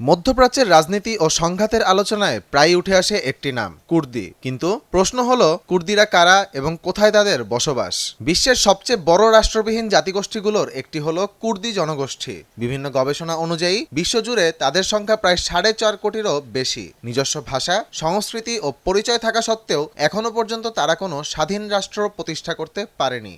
মধ্যপ্রাচ্যের রাজনীতি ও সংঘাতের আলোচনায় প্রায়ই উঠে আসে একটি নাম, কুর্দি। কিন্তু প্রশ্ন হলো, কুর্দিরা কারা এবং কোথায় তাদের বসবাস? বিশ্বের সবচেয়ে বড় রাষ্ট্রবিহীন জাতিগোষ্ঠীগুলোর একটি হলো কুর্দি জনগোষ্ঠী। বিভিন্ন গবেষণা অনুযায়ী বিশ্বজুড়ে তাদের সংখ্যা প্রায় 4.5 কোটিরও বেশি। নিজস্ব ভাষা, সংস্কৃতি ও পরিচয় থাকা সত্ত্বেও এখনও পর্যন্ত তারা কোনো স্বাধীন রাষ্ট্র প্রতিষ্ঠা করতে পারেনি।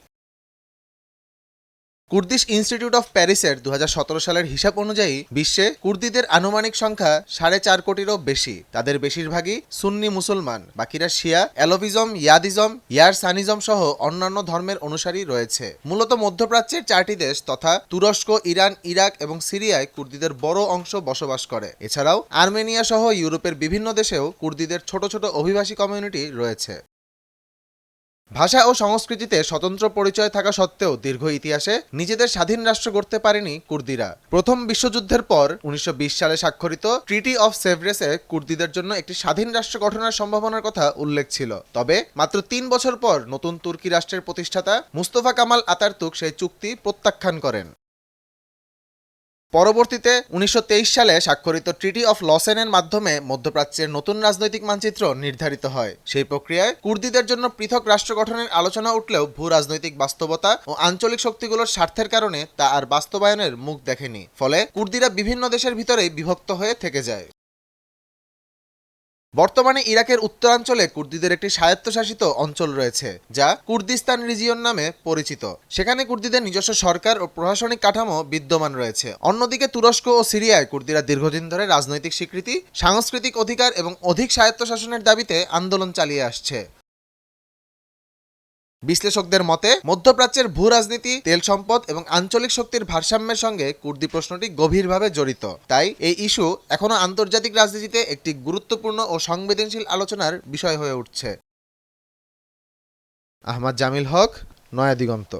কুর্দিশ ইনস্টিটিউট অফ প্যারিসের 2017 সালের হিসাব অনুযায়ী বিশ্বে কুর্দিদের আনুমানিক সংখ্যা 4.5 কোটিরও বেশি। তাদের বেশিরভাগই সুন্নি মুসলমান, বাকিরা শিয়া, অ্যালোভিজম, ইয়াদিজম, ইয়ারসানিজম সহ অন্যান্য ধর্মের অনুসারী রয়েছে। মূলত মধ্যপ্রাচ্যের 4টি দেশ তথা তুরস্ক, ইরান, ইরাক এবং সিরিয়ায় কুর্দিদের বড় অংশ বসবাস করে। এছাড়াও আর্মেনিয়া সহ ইউরোপের বিভিন্ন দেশেও কুর্দিদের ছোট ছোট অভিবাসী কমিউনিটি রয়েছে। ভাষা ও সংস্কৃতিতে স্বতন্ত্র পরিচয় থাকা সত্ত্বেও দীর্ঘ ইতিহাসে নিজেদের স্বাধীন রাষ্ট্র গড়তে পারেনি কুর্দিরা। প্রথম বিশ্বযুদ্ধের পর 1920 সালে স্বাক্ষরিত ট্রিটি অফ সেভরেসে কুর্দিদের জন্য একটি স্বাধীন রাষ্ট্র গঠনের সম্ভাবনার কথা উল্লেখ ছিল। তবে মাত্র 3 বছর পর নতুন তুর্কি রাষ্ট্রের প্রতিষ্ঠাতা মুস্তফা কামাল আতাতুর্ক সেই চুক্তি প্রত্যাখ্যান করেন। পরবর্তীতে 1923 সালে স্বাক্ষরিত ট্রিটি অফ লসেনের মাধ্যমে মধ্যপ্রাচ্যের নতুন রাজনৈতিক মানচিত্র নির্ধারিত হয়। সেই প্রক্রিয়ায় কুর্দিদের জন্য পৃথক রাষ্ট্র গঠনের আলোচনা উঠলেও ভূ রাজনৈতিক বাস্তবতা ও আঞ্চলিক শক্তিগুলোর স্বার্থের কারণে তা আর বাস্তবায়নের মুখ দেখেনি। ফলে কুর্দিরা বিভিন্ন দেশের ভিতরেই বিভক্ত হয়ে থেকে যায়। বর্তমানে ইরাকের উত্তরাঞ্চলে কুর্দিদের একটি স্বায়ত্তশাসিত অঞ্চল রয়েছে, যা কুর্দিস্তান রিজিয়ন নামে পরিচিত। সেখানে কুর্দিদের নিজস্ব সরকার ও প্রশাসনিক কাঠামো বিদ্যমান রয়েছে। অন্যদিকে তুরস্ক ও সিরিয়ায় কুর্দিরা দীর্ঘদিন ধরে রাজনৈতিক স্বীকৃতি, সাংস্কৃতিক অধিকার এবং অধিক স্বায়ত্তশাসনের দাবিতে আন্দোলন চালিয়ে আসছে। বিশ্লেষকদের মতে মধ্যপ্রাচ্যের ভূ রাজনীতি, তেল সম্পদ এবং আঞ্চলিক শক্তির ভারসাম্যের সঙ্গে কুর্দি প্রশ্নটি গভীরভাবে জড়িত। তাই এই ইস্যু এখনও আন্তর্জাতিক রাজনীতিতে একটি গুরুত্বপূর্ণ ও সংবেদনশীল আলোচনার বিষয় হয়ে উঠছে। আহমদ জামিল হক, নয়া দিগন্ত।